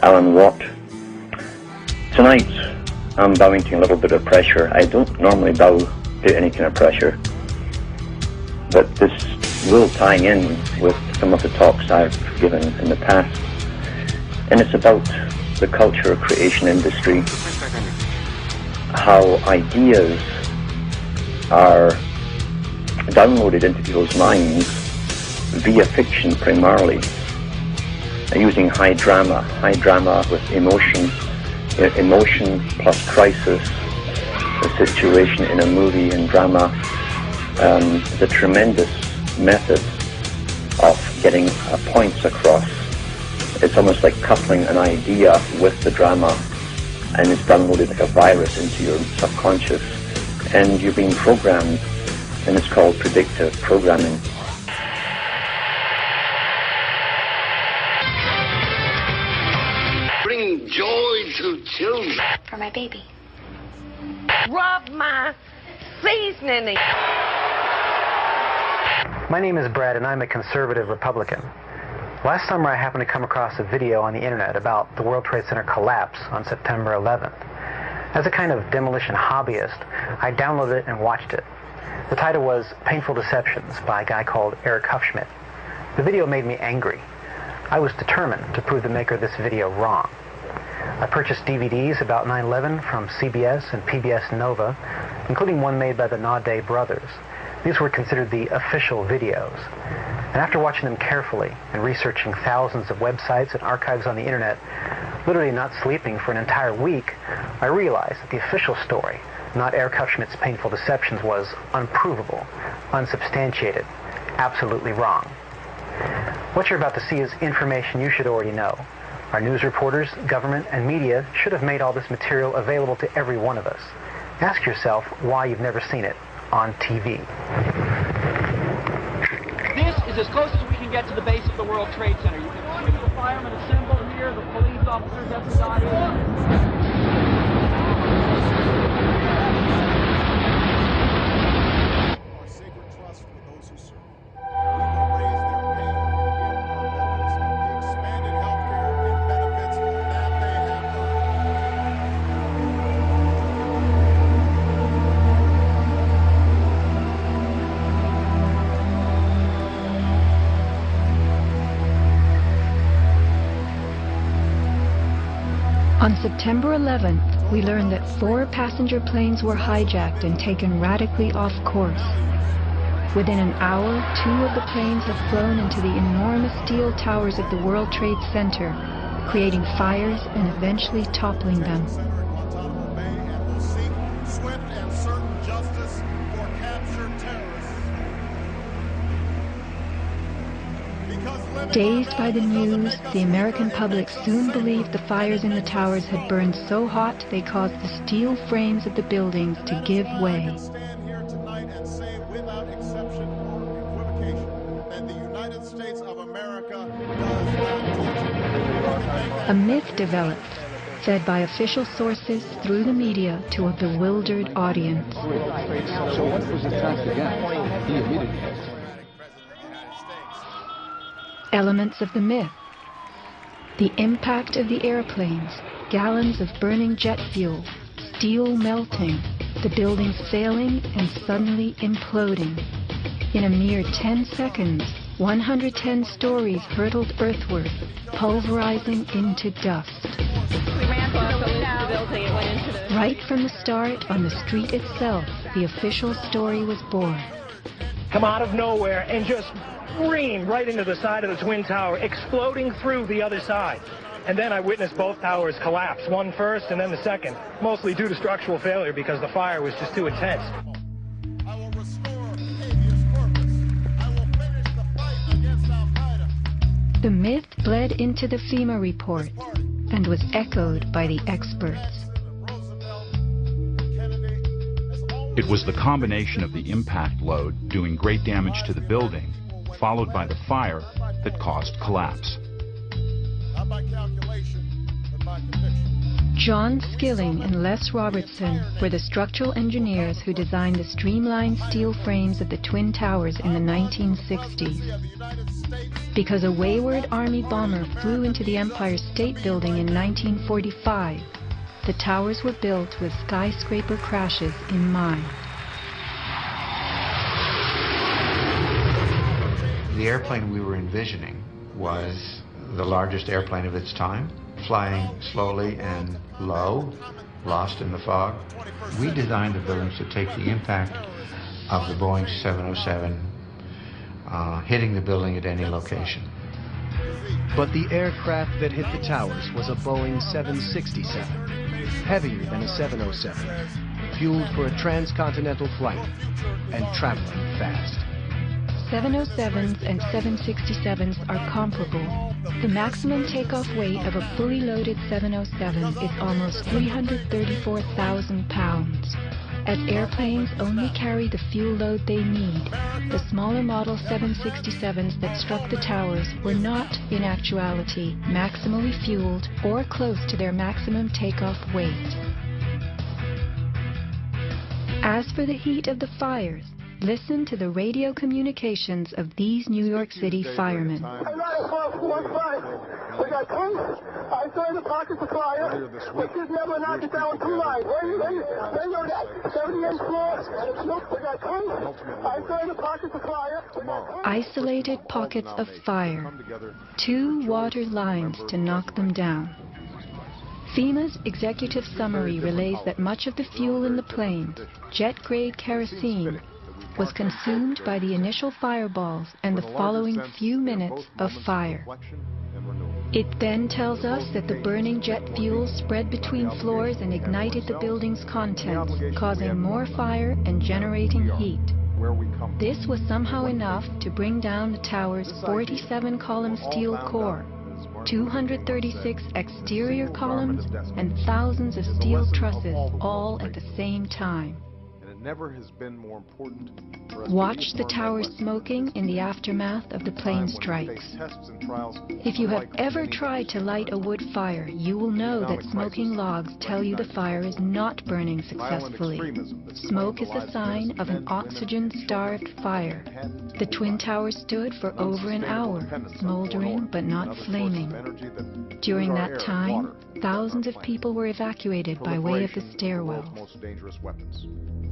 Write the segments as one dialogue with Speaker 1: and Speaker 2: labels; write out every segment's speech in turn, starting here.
Speaker 1: Alan Watt. Tonight, I'm bowing to a little bit of pressure. I don't normally bow to any kind of pressure, but this will tie in with some of the talks I've given in the past. And it's about the culture creation industry, how ideas are downloaded into people's minds via fiction primarily, using high drama with emotion plus crisis, the situation in a movie and drama, the tremendous method of getting points across. It's almost like coupling an idea with the drama, and it's downloaded like a virus into your subconscious, and you're being programmed, and it's called predictive programming.
Speaker 2: Bringing joy to children.
Speaker 3: For my baby.
Speaker 4: Rub my seasoning.
Speaker 5: My name is Brad, and I'm a conservative Republican. Last summer, I happened to come across a video on the internet about the World Trade Center collapse on September 11th. As a kind of demolition hobbyist, I downloaded it and watched it. The title was Painful Deceptions by a guy called Eric Hufschmidt. The video made me angry. I was determined to prove the maker of this video wrong. I purchased DVDs about 9/11 from CBS and PBS Nova, including one made by the Naudet brothers. These were considered the official videos. And after watching them carefully and researching thousands of websites and archives on the internet, literally not sleeping for an entire week, I realized that the official story, not Eric Hufschmidt's Painful Deceptions, was unprovable, unsubstantiated, absolutely wrong. What you're about to see is information you should already know. Our news reporters, government, and media should have made all this material available to every one of us. Ask yourself why you've never seen it on TV.
Speaker 6: This is as close as we can get to the base of the World Trade Center. You can see the firemen assembled here, the police officers, everybody.
Speaker 7: On September 11th, we learned that 4 passenger planes were hijacked and taken radically off course. Within an hour, 2 of the planes have flown into the enormous steel towers of the World Trade Center, creating fires and eventually toppling them. Dazed by the news, the American public soon believed the fires in the towers had burned so hot they caused the steel frames of the buildings to give way. A myth developed, fed by official sources through the media to a bewildered audience.
Speaker 8: So what was attacked again?
Speaker 7: Elements of the myth. The impact of the airplanes, gallons of burning jet fuel, steel melting, the buildings failing and suddenly imploding. In a mere 10 seconds, 110 stories hurtled earthward, pulverizing into dust. Right from the start, on the street itself, the official story was born.
Speaker 9: Come out of nowhere and just scream right into the side of the Twin Tower, exploding through the other side. And then I witnessed both towers collapse, one first and then the second, mostly due to structural failure because the fire was just too intense.
Speaker 7: The myth bled into the FEMA report and was echoed by the experts.
Speaker 10: It was the combination of the impact load doing great damage to the building, followed by the fire, that caused collapse.
Speaker 7: John Skilling and Les Robertson were the structural engineers who designed the streamlined steel frames of the Twin Towers in the 1960s. Because a wayward Army bomber flew into the Empire State Building in 1945, the towers were built with skyscraper crashes in mind.
Speaker 3: The airplane we were envisioning was the largest airplane of its time, flying slowly and low, lost in the fog. We designed the buildings to take the impact of the Boeing 707 hitting the building at any location.
Speaker 11: But the aircraft that hit the towers was a Boeing 767, heavier than a 707, fueled for a transcontinental flight and traveling fast.
Speaker 7: 707s and 767s are comparable. The maximum takeoff weight of a fully loaded 707 is almost 334,000 pounds. As airplanes only carry the fuel load they need, the smaller model 767s that struck the towers were not, in actuality, maximally fueled or close to their maximum takeoff weight. As for the heat of the fires, listen to the radio communications of these New York City firemen.
Speaker 12: We got tanks. I saw the pockets of fire. We should never knock it down too high. They know that. 78th floor. We got tanks. I saw the pockets of fire.
Speaker 7: Isolated pockets of fire. 2 water lines to knock them down. FEMA's executive summary relays that much of the fuel in the planes, jet-grade kerosene, was consumed by the initial fireballs and the following few minutes of fire. It then tells us that the burning jet fuel spread between floors and ignited the building's contents, causing more fire and generating heat. This was somehow enough to bring down the tower's 47-column steel core, 236 exterior columns, and thousands of steel trusses, all at the same time.
Speaker 13: Never has been more important for us.
Speaker 7: Watch the tower smoking in the aftermath of the plane strikes. If you have ever tried to light a wood fire, you will know that smoking logs tell you the fire is not burning successfully. Smoke is a sign of an oxygen-starved fire. The Twin Towers stood for over an hour, smoldering but not flaming. During that time, thousands of people were evacuated by way of the stairwells.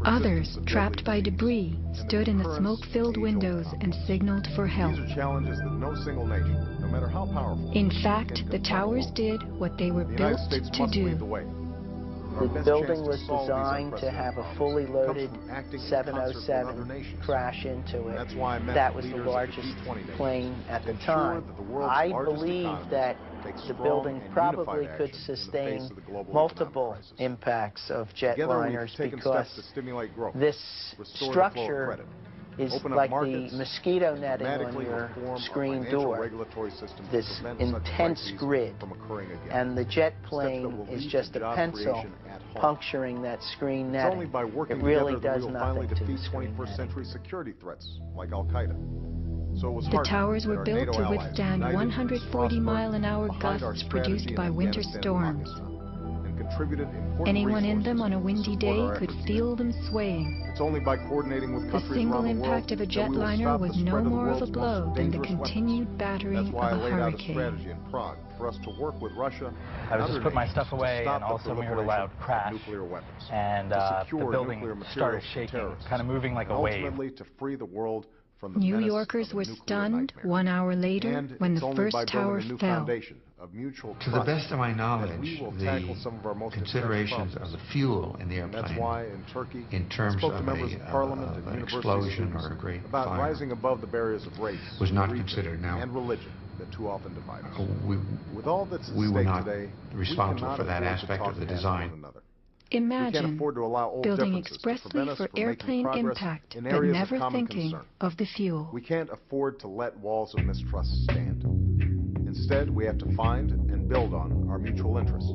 Speaker 7: Others, trapped by debris, stood in the smoke-filled windows and signaled for help. In fact, the towers did what they were built to do.
Speaker 14: The building was designed to have a fully loaded 707 crash into it. That was the largest plane at the time. I believe that the building probably could sustain multiple impacts of jetliners because this structure is like the mosquito netting on your screen door, this intense grid, and the jet plane is just a pencil puncturing that screen netting. It really does nothing to the screen netting.
Speaker 7: The towers were built to withstand 140-mile-an-hour gusts produced by winter storms. Anyone in them on a windy day could feel them swaying. The single impact of a jetliner was no more of a blow than the continued battering of a hurricane.
Speaker 15: I was just putting my stuff away, and all of a sudden we heard a loud crash, and the building started shaking, kind of moving like a wave.
Speaker 7: New Yorkers were stunned 1 hour later when the first tower fell.
Speaker 3: To the best of my knowledge, the considerations of the fuel in the airplane in terms of an explosion or a great fire was not considered. Now, we were not responsible for that aspect of the design.
Speaker 7: Imagine building expressly for airplane impact, but never thinking of the fuel.
Speaker 13: We can't afford to let walls of mistrust stand. Instead, we have to find and build on our mutual interests.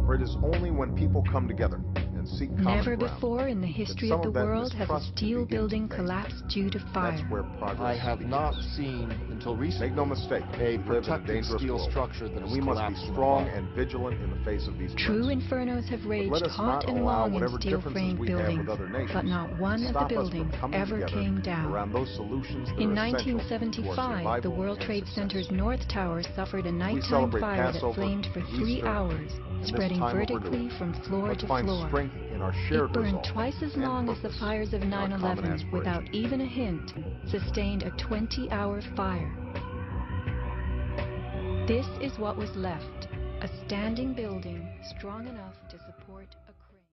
Speaker 13: For it is only when people come together and and seek common
Speaker 7: Never
Speaker 13: ground.
Speaker 7: before in the history of the world has a steel building collapsed due to fire.
Speaker 13: That's where progress
Speaker 16: I have
Speaker 13: begins.
Speaker 16: not seen until recently
Speaker 13: Make no mistake,
Speaker 16: a
Speaker 13: we live in a
Speaker 16: protected
Speaker 13: dangerous
Speaker 16: steel
Speaker 13: world,
Speaker 16: structure that
Speaker 13: and
Speaker 16: is
Speaker 13: we must be
Speaker 16: collapsing
Speaker 13: strong
Speaker 16: above.
Speaker 13: and vigilant in the face of these
Speaker 7: True
Speaker 13: threats.
Speaker 7: infernos have
Speaker 13: But
Speaker 7: raged
Speaker 13: let us
Speaker 7: hot
Speaker 13: not
Speaker 7: and
Speaker 13: allow
Speaker 7: long in
Speaker 13: whatever differences
Speaker 7: steel-framed
Speaker 13: we have
Speaker 7: buildings,
Speaker 13: with other nations
Speaker 7: but not one of the
Speaker 13: stop us from
Speaker 7: buildings
Speaker 13: coming
Speaker 7: ever
Speaker 13: together
Speaker 7: came down.
Speaker 13: around those solutions that
Speaker 7: In
Speaker 13: are essential to our
Speaker 7: 1975, the
Speaker 13: survival
Speaker 7: World
Speaker 13: and
Speaker 7: Trade
Speaker 13: success.
Speaker 7: Center's North Tower suffered a
Speaker 13: We
Speaker 7: nighttime
Speaker 13: celebrate
Speaker 7: fire that
Speaker 13: Passover,
Speaker 7: flamed for 3
Speaker 13: Easter,
Speaker 7: hours,
Speaker 13: and this
Speaker 7: spreading
Speaker 13: time of
Speaker 7: vertically
Speaker 13: renewal.
Speaker 7: from floor
Speaker 13: Let's
Speaker 7: to
Speaker 13: find
Speaker 7: floor.
Speaker 13: strength in our shared
Speaker 7: It burned
Speaker 13: resolve
Speaker 7: twice as
Speaker 13: and
Speaker 7: long as the
Speaker 13: purpose
Speaker 7: fires of
Speaker 13: in our common
Speaker 7: 9/11
Speaker 13: aspiration.
Speaker 7: without even a hint, sustained a 20-hour fire. This is what was left, a standing building strong enough to support